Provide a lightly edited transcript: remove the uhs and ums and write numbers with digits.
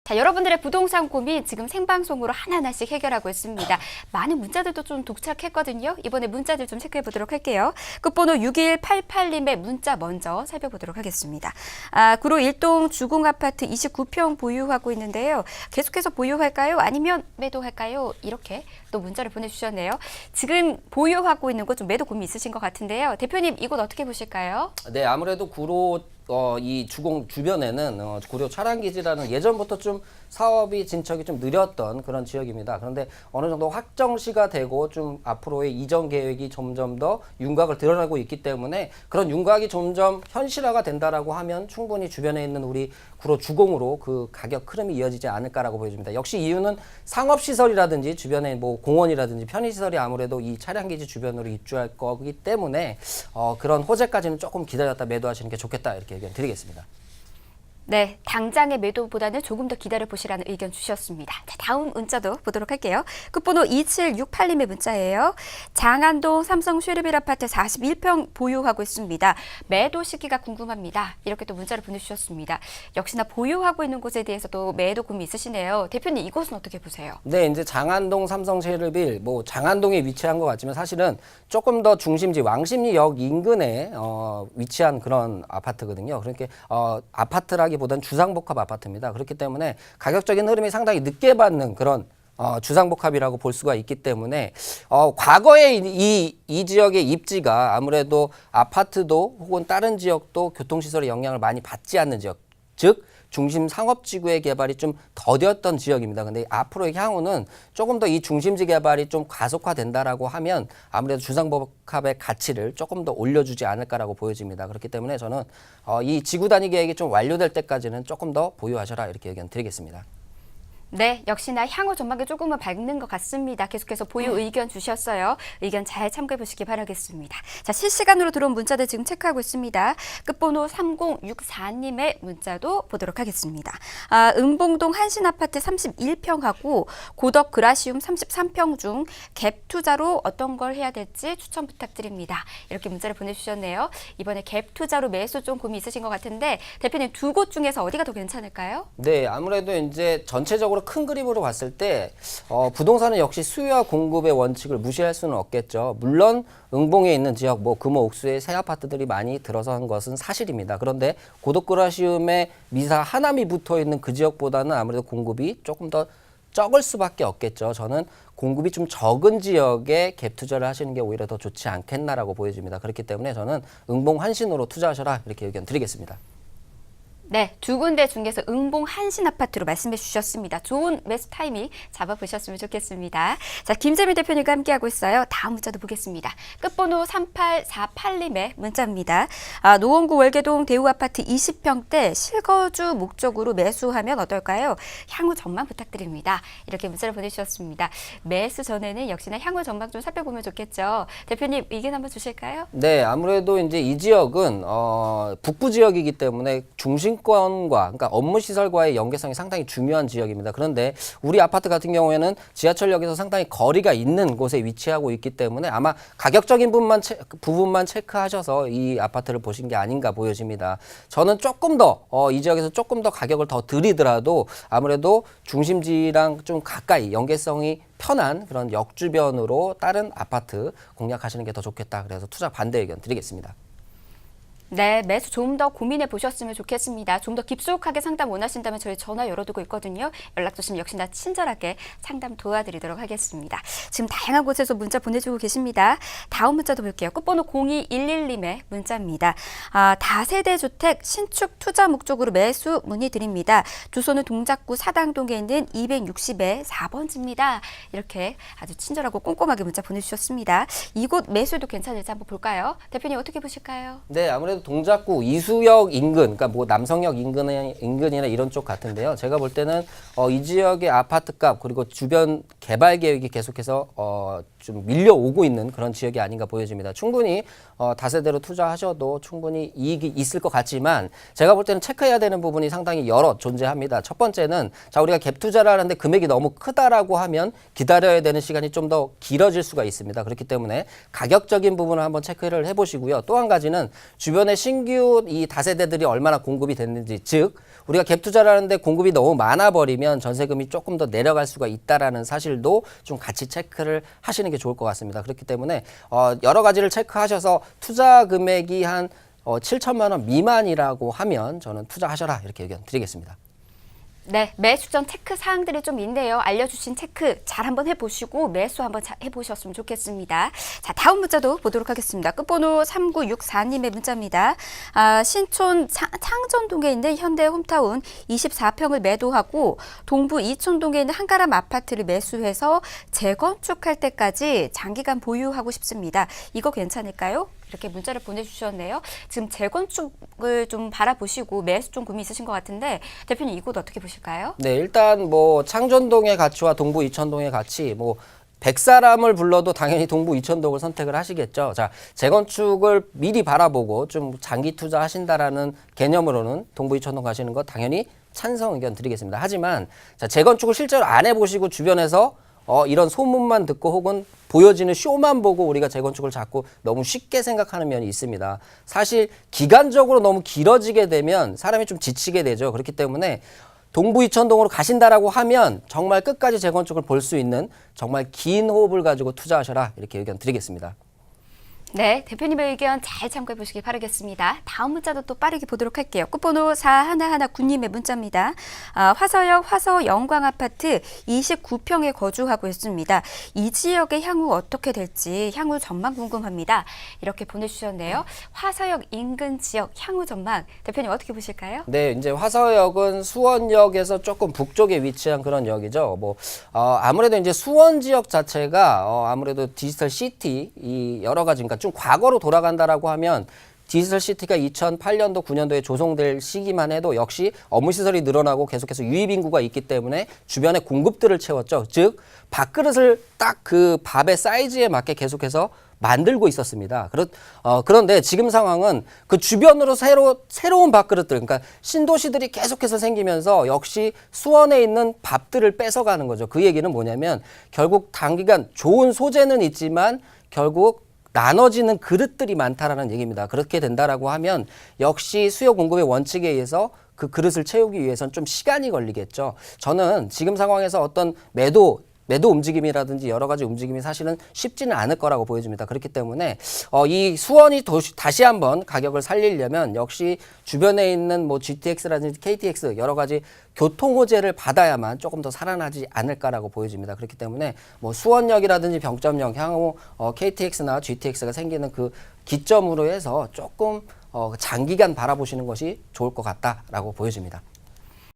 자, 여러분들의 부동산 고민 지금 생방송으로 하나하나씩 해결하고 있습니다. 많은 문자들도 좀 도착했거든요. 이번에 문자들 좀 체크해 보도록 할게요. 끝번호 6188님의 문자 먼저 살펴보도록 하겠습니다. 구로 1동 주공아파트 29평 보유하고 있는데요. 계속해서 보유할까요? 아니면 매도할까요? 이렇게 또 문자를 보내주셨네요. 지금 보유하고 있는 곳 좀 매도 고민 있으신 것 같은데요. 대표님, 이곳 어떻게 보실까요? 네, 아무래도 구로 이 주공 주변에는 구로 차량기지라는 예전부터 좀 사업이 진척이 좀 느렸던 그런 지역입니다. 그런데 어느 정도 확정시가 되고 좀 앞으로의 이전 계획이 점점 더 윤곽을 드러내고 있기 때문에 그런 윤곽이 점점 현실화가 된다라고 하면 충분히 주변에 있는 우리 구로 주공으로 그 가격 흐름이 이어지지 않을까라고 보여집니다. 역시 이유는 상업시설이라든지 주변에 뭐 공원이라든지 편의시설이 아무래도 이 차량기지 주변으로 입주할 거기 때문에 그런 호재까지는 조금 기다렸다 매도하시는 게 좋겠다 이렇게 의견 드리겠습니다. 네, 당장의 매도보다는 조금 더 기다려보시라는 의견 주셨습니다. 자, 다음 문자도 보도록 할게요. 끝번호 2768님의 문자예요. 장안동 삼성 쉐르빌 아파트 41평 보유하고 있습니다. 매도 시기가 궁금합니다. 이렇게 또 문자를 보내주셨습니다. 역시나 보유하고 있는 곳에 대해서도 매도 고민 있으시네요. 대표님, 이곳은 어떻게 보세요? 네, 이제 장안동 삼성 쉐르빌, 뭐 장안동에 위치한 것 같지만 사실은 조금 더 중심지 왕십리역 인근에 위치한 그런 아파트거든요. 그러니까 아파트라기보다는 주상복합 아파트입니다. 그렇기 때문에 가격적인 흐름이 상당히 늦게 받는 그런 주상복합이라고 볼 수가 있기 때문에 과거에 이 지역의 입지가 아무래도 아파트도 혹은 다른 지역도 교통시설의 영향을 많이 받지 않는 지역, 즉 중심 상업지구의 개발이 좀 더뎠던 지역입니다. 근데 앞으로의 향후는 조금 더 이 중심지 개발이 좀 가속화된다라고 하면 아무래도 주상복합의 가치를 조금 더 올려주지 않을까라고 보여집니다. 그렇기 때문에 저는 이 지구 단위 계획이 좀 완료될 때까지는 조금 더 보유하셔라 이렇게 의견 드리겠습니다. 네, 역시나 향후 전망이 조금은 밝는 것 같습니다. 계속해서 보유 의견 주셨어요. 의견 잘 참고해 보시기 바라겠습니다. 자, 실시간으로 들어온 문자들 지금 체크하고 있습니다. 끝번호 3064님의 문자도 보도록 하겠습니다. 은봉동 한신아파트 31평하고 고덕 그라시움 33평 중 갭 투자로 어떤 걸 해야 될지 추천 부탁드립니다. 이렇게 문자를 보내주셨네요. 이번에 갭 투자로 매수 좀 고민 있으신 것 같은데 대표님, 두 곳 중에서 어디가 더 괜찮을까요? 네, 아무래도 이제 전체적으로 큰 그림으로 봤을 때 부동산은 역시 수요와 공급의 원칙을 무시할 수는 없겠죠. 물론 응봉에 있는 지역, 뭐 금호, 옥수의 새 아파트들이 많이 들어선 것은 사실입니다. 그런데 고덕그라시움에 미사 하남이 붙어 있는 그 지역보다는 아무래도 공급이 조금 더 적을 수밖에 없겠죠. 저는 공급이 좀 적은 지역에 갭 투자를 하시는 게 오히려 더 좋지 않겠나라고 보여집니다. 그렇기 때문에 저는 응봉 한신으로 투자하셔라 이렇게 의견 드리겠습니다. 네, 두 군데 중에서 응봉 한신 아파트로 말씀해 주셨습니다. 좋은 매수 타이밍 잡아보셨으면 좋겠습니다. 자, 김재민 대표님과 함께하고 있어요. 다음 문자도 보겠습니다. 끝번호 3848님의 문자입니다. 노원구 월계동 대우아파트 20평대 실거주 목적으로 매수하면 어떨까요? 향후 전망 부탁드립니다. 이렇게 문자를 보내주셨습니다. 매수 전에는 역시나 향후 전망 좀 살펴보면 좋겠죠. 대표님, 의견 한번 주실까요? 네, 아무래도 이제 이 지역은 북부 지역이기 때문에 중심권과 그러니까 업무 시설과의 연계성이 상당히 중요한 지역입니다. 그런데 우리 아파트 같은 경우에는 지하철역에서 상당히 거리가 있는 곳에 위치하고 있기 때문에 아마 가격적인 부분만 체크하셔서 이 아파트를 보신 게 아닌가 보여집니다. 저는 조금 더 이 지역에서 조금 더 가격을 더 드리더라도 아무래도 중심지랑 좀 가까이 연계성이 편한 그런 역 주변으로 다른 아파트 공략하시는 게 더 좋겠다. 그래서 투자 반대 의견 드리겠습니다. 네, 매수 좀 더 고민해 보셨으면 좋겠습니다. 좀 더 깊숙하게 상담 원하신다면 저희 전화 열어두고 있거든요. 연락 주시면 역시나 친절하게 상담 도와드리도록 하겠습니다. 지금 다양한 곳에서 문자 보내주고 계십니다. 다음 문자도 볼게요. 끝번호 0211님의 문자입니다. 다세대 주택 신축 투자 목적으로 매수 문의드립니다. 주소는 동작구 사당동에 있는 260의 4번지입니다. 이렇게 아주 친절하고 꼼꼼하게 문자 보내주셨습니다. 이곳 매수도 괜찮을지 한번 볼까요? 대표님, 어떻게 보실까요? 네, 아무래도 동작구 이수역 인근, 그러니까 뭐 남성역 인근이나 이런 쪽 같은데요. 제가 볼 때는 이 지역의 아파트값 그리고 주변 개발 계획이 계속해서 좀 밀려오고 있는 그런 지역이 아닌가 보여집니다. 충분히 다세대로 투자하셔도 충분히 이익이 있을 것 같지만 제가 볼 때는 체크해야 되는 부분이 상당히 여러 존재합니다. 첫 번째는 자, 우리가 갭 투자를 하는데 금액이 너무 크다라고 하면 기다려야 되는 시간이 좀 더 길어질 수가 있습니다. 그렇기 때문에 가격적인 부분을 한번 체크를 해보시고요. 또 한 가지는 주변에 주변에 신규 이 다세대들이 얼마나 공급이 됐는지, 즉 우리가 갭 투자를 하는데 공급이 너무 많아 버리면 전세금이 조금 더 내려갈 수가 있다라는 사실도 좀 같이 체크를 하시는 게 좋을 것 같습니다. 그렇기 때문에 여러 가지를 체크하셔서 투자 금액이 한 7천만 원 미만이라고 하면 저는 투자하셔라 이렇게 의견 드리겠습니다. 네, 매수 전 체크 사항들이 좀 있네요. 알려주신 체크 잘 한번 해보시고 매수 한번 해보셨으면 좋겠습니다. 자, 다음 문자도 보도록 하겠습니다. 끝번호 3964님의 문자입니다. 신촌 창전동에 있는 현대 홈타운 24평을 매도하고 동부 이촌동에 있는 한가람 아파트를 매수해서 재건축할 때까지 장기간 보유하고 싶습니다. 이거 괜찮을까요? 이렇게 문자를 보내주셨네요. 지금 재건축을 좀 바라보시고 매수 좀 고민 있으신 것 같은데 대표님 이곳 어떻게 보실까요? 네, 일단 뭐 창전동의 가치와 동부 이천동의 가치, 뭐 100사람을 불러도 당연히 동부 이천동을 선택을 하시겠죠. 자, 재건축을 미리 바라보고 좀 장기 투자하신다라는 개념으로는 동부 이천동 가시는 거 당연히 찬성 의견 드리겠습니다. 하지만 자, 재건축을 실제로 안 해보시고 주변에서 이런 소문만 듣고 혹은 보여지는 쇼만 보고 우리가 재건축을 자꾸 너무 쉽게 생각하는 면이 있습니다. 사실 기간적으로 너무 길어지게 되면 사람이 좀 지치게 되죠. 그렇기 때문에 동부 이천동으로 가신다라고 하면 정말 끝까지 재건축을 볼 수 있는 정말 긴 호흡을 가지고 투자하셔라 이렇게 의견 드리겠습니다. 네, 대표님의 의견 잘 참고해 보시기 바라겠습니다. 다음 문자도 또 빠르게 보도록 할게요. 끝번호 4119님의 문자입니다. 화서역 화서영광아파트 29평에 거주하고 있습니다. 이 지역의 향후 어떻게 될지 향후 전망 궁금합니다. 이렇게 보내주셨네요. 화서역 인근 지역 향후 전망 대표님 어떻게 보실까요? 네, 이제 화서역은 수원역에서 조금 북쪽에 위치한 그런 역이죠. 뭐 아무래도 이제 수원 지역 자체가 아무래도 디지털 시티 이 여러 가지 그러니까 좀 과거로 돌아간다라고 하면 디지털 시티가 2008년도, 9년도에 조성될 시기만 해도 역시 업무 시설이 늘어나고 계속해서 유입 인구가 있기 때문에 주변의 공급들을 채웠죠. 즉 밥그릇을 딱 그 밥의 사이즈에 맞게 계속해서 만들고 있었습니다. 그런데 지금 상황은 그 주변으로 새로운 밥그릇들, 그러니까 신도시들이 계속해서 생기면서 역시 수원에 있는 밥들을 뺏어가는 거죠. 그 얘기는 뭐냐면 결국 단기간 좋은 소재는 있지만 결국 나눠지는 그릇들이 많다라는 얘기입니다. 그렇게 된다라고 하면 역시 수요 공급의 원칙에 의해서 그 그릇을 채우기 위해서는 좀 시간이 걸리겠죠. 저는 지금 상황에서 어떤 매도 움직임이라든지 여러 가지 움직임이 사실은 쉽지는 않을 거라고 보여집니다. 그렇기 때문에 이 수원이 다시 한번 가격을 살리려면 역시 주변에 있는 뭐 GTX라든지 KTX 여러 가지 교통 호재를 받아야만 조금 더 살아나지 않을까라고 보여집니다. 그렇기 때문에 뭐 수원역이라든지 병점역 향후 KTX나 GTX가 생기는 그 기점으로 해서 조금 장기간 바라보시는 것이 좋을 것 같다라고 보여집니다.